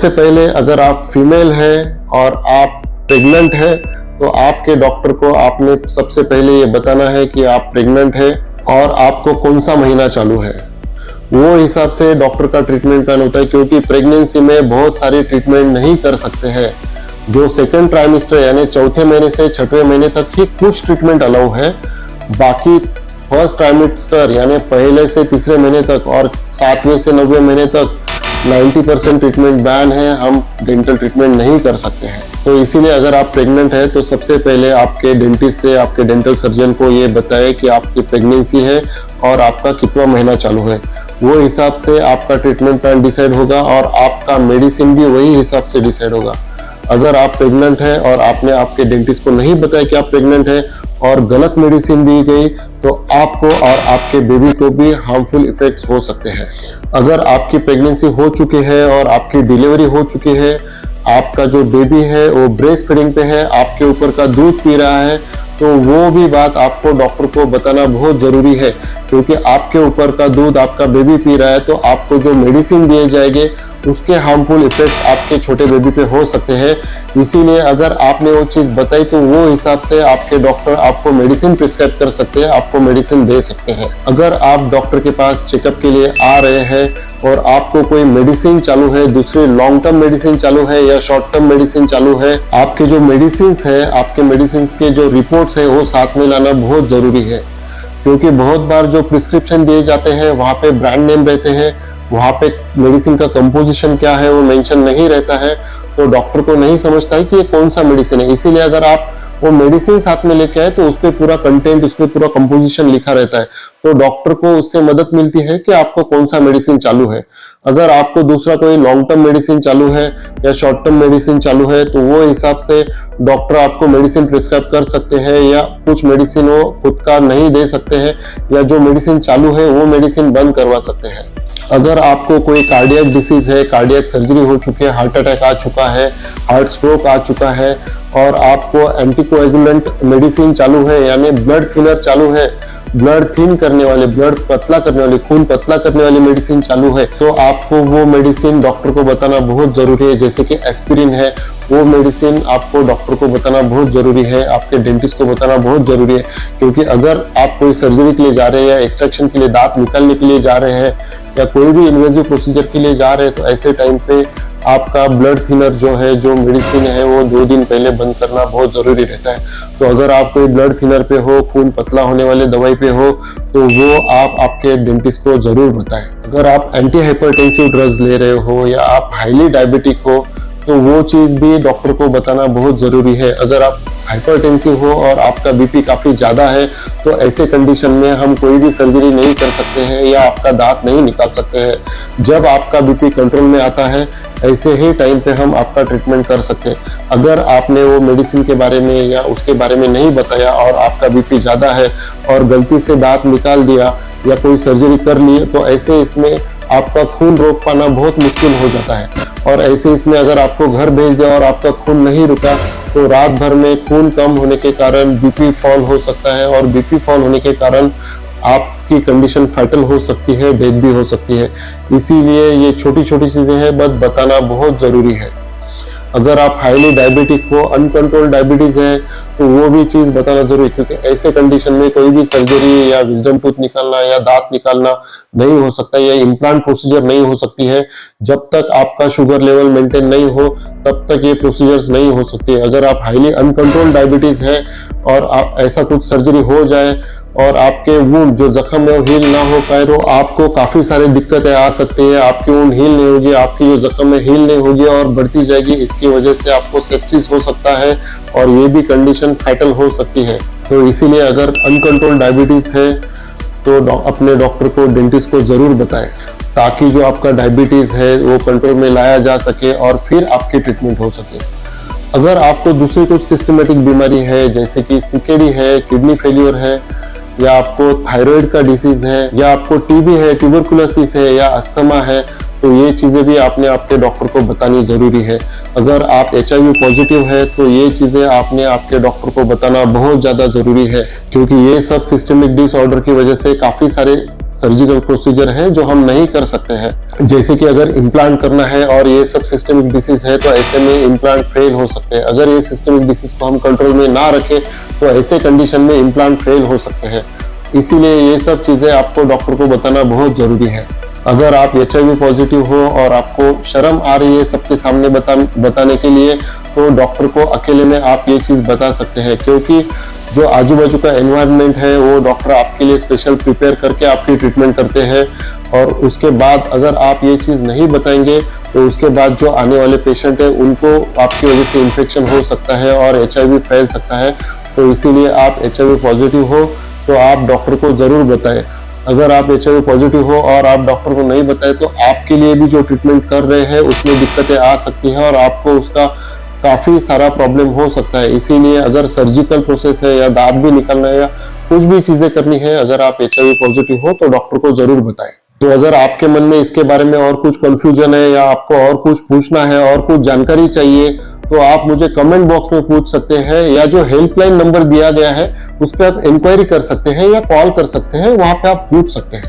सबसे पहले अगर आप फीमेल हैं और आप प्रेग्नेंट हैं तो आपके डॉक्टर को आपने सबसे पहले ये बताना है कि आप प्रेग्नेंट हैं और आपको कौन सा महीना चालू है। वो हिसाब से डॉक्टर का ट्रीटमेंट प्लान होता है, क्योंकि प्रेगनेंसी में बहुत सारी ट्रीटमेंट नहीं कर सकते हैं। जो सेकंड ट्राइमेस्टर यानी चौथे महीने से छठवें महीने तक ही कुछ ट्रीटमेंट अलाउ है। बाकी फर्स्ट ट्राइमेस्टर यानी पहले से तीसरे महीने तक और 7वें से 9वें महीने तक 90% ट्रीटमेंट बैन है। हम डेंटल ट्रीटमेंट नहीं कर सकते हैं। तो इसीलिए अगर आप प्रेग्नेंट है तो सबसे पहले आपके डेंटिस्ट से, आपके डेंटल सर्जन को ये बताएं कि आपकी प्रेगनेंसी है और आपका कितना महीना चालू है। वो हिसाब से आपका ट्रीटमेंट प्लान डिसाइड होगा और आपका मेडिसिन भी वही हिसाब से डिसाइड होगा। अगर आप प्रेग्नेंट है और आपने आपके डेंटिस्ट को नहीं बताया कि आप प्रेग्नेंट है और गलत मेडिसिन दी गई तो आपको और आपके बेबी को भी हार्मफुल इफेक्ट्स हो सकते हैं। अगर आपकी प्रेगनेंसी हो चुकी है और आपकी डिलीवरी हो चुकी है, आपका जो बेबी है वो ब्रेस्ट फीडिंग पे है, आपके ऊपर का दूध पी रहा है, तो वो भी बात आपको डॉक्टर को बताना बहुत जरूरी है। क्योंकि आपके ऊपर का दूध आपका बेबी पी रहा है तो आपको जो मेडिसिन दिए जाएंगे उसके हार्मफुल इफेक्ट्स आपके छोटे बेबी पे हो सकते हैं। इसीलिए अगर आपने वो चीज़ बताई तो वो हिसाब से आपके डॉक्टर आपको मेडिसिन प्रिस्क्राइब कर सकते हैं, आपको मेडिसिन दे सकते हैं। अगर आप डॉक्टर के पास चेकअप के लिए आ रहे हैं और आपको कोई मेडिसिन चालू है, दूसरी लॉन्ग टर्म मेडिसिन चालू है या शॉर्ट टर्म मेडिसिन चालू है, आपके जो मेडिसिन है, आपके मेडिसिन के जो रिपोर्ट्स है वो साथ में लाना बहुत जरूरी है। क्योंकि बहुत बार जो प्रिस्क्रिप्शन दिए जाते हैं वहाँ पे ब्रांड नेम रहते हैं, वहाँ पे मेडिसिन का कंपोजिशन क्या है वो मेंशन नहीं रहता है, तो डॉक्टर को नहीं समझता है कि ये कौन सा मेडिसिन है। इसीलिए अगर आप वो मेडिसिन साथ में लेके आए तो उस पर पूरा कंटेंट, उस पर पूरा कंपोजिशन लिखा रहता है, तो डॉक्टर को उससे मदद मिलती है कि आपको कौन सा मेडिसिन चालू है। अगर आपको दूसरा कोई लॉन्ग टर्म मेडिसिन चालू है या शॉर्ट टर्म मेडिसिन चालू है तो वो हिसाब से डॉक्टर आपको मेडिसिन प्रिस्क्राइब कर सकते हैं, या कुछ मेडिसिन वो खुद का नहीं दे सकते हैं, या जो मेडिसिन चालू है वो मेडिसिन बंद करवा सकते हैं। अगर आपको कोई कार्डियक डिसीज है, कार्डियक सर्जरी हो चुकी है, हार्ट अटैक आ चुका है, हार्ट स्ट्रोक आ चुका है और आपको एंटीकोएगुलेंट मेडिसिन चालू है यानी ब्लड थिनर चालू है, ब्लड थिन करने वाले, ब्लड पतला करने वाली, खून पतला करने वाली मेडिसिन चालू है, तो आपको वो मेडिसिन डॉक्टर को बताना बहुत जरूरी है। जैसे कि एस्पिरिन है, वो मेडिसिन आपको डॉक्टर को बताना बहुत जरूरी है, आपके डेंटिस्ट को बताना बहुत जरूरी है। क्योंकि अगर आप कोई सर्जरी के लिए जा रहे हैं या एक्सट्रैक्शन के लिए, दांत निकालने के लिए जा रहे हैं या कोई भी इन्वेजिव प्रोसीजर के लिए जा रहे हैं, तो ऐसे टाइम पे आपका ब्लड थिनर जो है, जो मेडिसिन है, वो 2 दिन पहले बंद करना बहुत जरूरी रहता है। तो अगर आप कोई ब्लड थिनर पे हो, खून पतला होने वाले दवाई पे हो, तो वो आप आपके डेंटिस्ट को जरूर बताएं। अगर आप एंटी हाइपरटेंसिव ड्रग्स ले रहे हो या आप हाईली डायबिटिक हो तो वो चीज़ भी डॉक्टर को बताना बहुत ज़रूरी है। अगर आप हाइपरटेंसिव हो और आपका बीपी काफ़ी ज़्यादा है तो ऐसे कंडीशन में हम कोई भी सर्जरी नहीं कर सकते हैं या आपका दांत नहीं निकाल सकते हैं। जब आपका बीपी कंट्रोल में आता है ऐसे ही टाइम पे हम आपका ट्रीटमेंट कर सकते हैं। अगर आपने वो मेडिसिन के बारे में या उसके बारे में नहीं बताया और आपका बीपी ज़्यादा है और गलती से दांत निकाल दिया या कोई सर्जरी कर ली, तो ऐसे इसमें आपका खून रोक पाना बहुत मुश्किल हो जाता है। और ऐसे इसमें अगर आपको घर भेज दिया और आपका खून नहीं रुका तो रात भर में खून कम होने के कारण बीपी फॉल हो सकता है और बीपी फॉल होने के कारण आपकी कंडीशन फैटल हो सकती है, डेथ भी हो सकती है। इसीलिए ये छोटी छोटी चीजें हैं, बस बताना बहुत जरूरी है। अगर आप हाईली डायबिटिक हो, अनकंट्रोल्ड डायबिटीज है, तो वो भी चीज बताना जरूरी है। क्योंकि ऐसे कंडीशन में कोई भी सर्जरी या विजडम टूथ निकालना या दांत निकालना नहीं हो सकता या इम्प्लांट प्रोसीजर नहीं हो सकती है। जब तक आपका शुगर लेवल मेंटेन नहीं हो तब तक ये प्रोसीजर्स नहीं हो सकती है। अगर आप हाईली अनकंट्रोल्ड डायबिटीज है और आप ऐसा कुछ सर्जरी हो जाए और आपके वुंड जो जख्म है वो हील ना हो पाए तो आपको काफी सारी दिक्कतें आ सकती है। आपकी वुंड हील नहीं होगी, आपकी जो जख्म है हील नहीं होगी और बढ़ती जाएगी। इसकी वजह से आपको सेप्सिस हो सकता है और ये भी कंडीशन फैटल हो सकती है। तो इसीलिए अगर अनकंट्रोल डायबिटीज है तो अपने डॉक्टर को, डेंटिस्ट को जरूर बताएं, ताकि जो आपका डायबिटीज है वो कंट्रोल में लाया जा सके और फिर आपकी ट्रीटमेंट हो सके। अगर आपको दूसरी कुछ सिस्टमेटिक बीमारी है जैसे कि सीकेडी है, किडनी फेलियर है, या आपको थायराइड का डिसीज है, या आपको टीबी है, ट्यूबरकुलोसिस है या अस्थमा है, तो ये चीजें भी आपने आपके डॉक्टर को बतानी जरूरी है। अगर आप HIV पॉजिटिव है तो ये चीजें आपने आपके डॉक्टर को बताना बहुत ज्यादा जरूरी है। क्योंकि ये सब सिस्टमिक डिसऑर्डर की वजह से काफी सारे सर्जिकल प्रोसीजर है जो हम नहीं कर सकते हैं। जैसे कि अगर इम्प्लांट करना है और ये सब सिस्टमिक डिसीज है तो ऐसे में इम्प्लांट फेल हो सकते हैं। अगर ये सिस्टमिक डिसीज को हम कंट्रोल में ना रखें तो ऐसे कंडीशन में इम्प्लांट फेल हो सकते हैं। इसीलिए ये सब चीजें आपको डॉक्टर को बताना बहुत जरूरी है। अगर आप HIV पॉजिटिव हो और आपको शर्म आ रही है सबके सामने बताने के लिए, तो डॉक्टर को अकेले में आप ये चीज बता सकते हैं, क्योंकि जो आजू बाजू का एनवायरनमेंट है वो डॉक्टर आपके लिए स्पेशल प्रिपेयर करके आपकी ट्रीटमेंट करते हैं। और उसके बाद अगर आप ये चीज़ नहीं बताएंगे तो उसके बाद जो आने वाले पेशेंट है उनको आपकी वजह से इन्फेक्शन हो सकता है और HIV फैल सकता है। तो इसीलिए आप HIV पॉजिटिव हो तो आप डॉक्टर को ज़रूर बताएं। अगर आप HIV पॉजिटिव हो और आप डॉक्टर को नहीं बताएं तो आपके लिए भी जो ट्रीटमेंट कर रहे हैं उसमें दिक्कतें आ सकती हैं और आपको उसका काफ़ी सारा प्रॉब्लम हो सकता है। इसीलिए अगर सर्जिकल प्रोसेस है या दांत भी निकालना है या कुछ भी चीज़ें करनी है, अगर आप HIV पॉजिटिव हो तो डॉक्टर को ज़रूर बताएं। तो अगर आपके मन में इसके बारे में और कुछ कंफ्यूजन है या आपको और कुछ पूछना है और कुछ जानकारी चाहिए तो आप मुझे कमेंट बॉक्स में पूछ सकते हैं, या जो हेल्पलाइन नंबर दिया गया है उस पर आप इंक्वायरी कर सकते हैं या कॉल कर सकते हैं, वहां पे आप पूछ सकते हैं।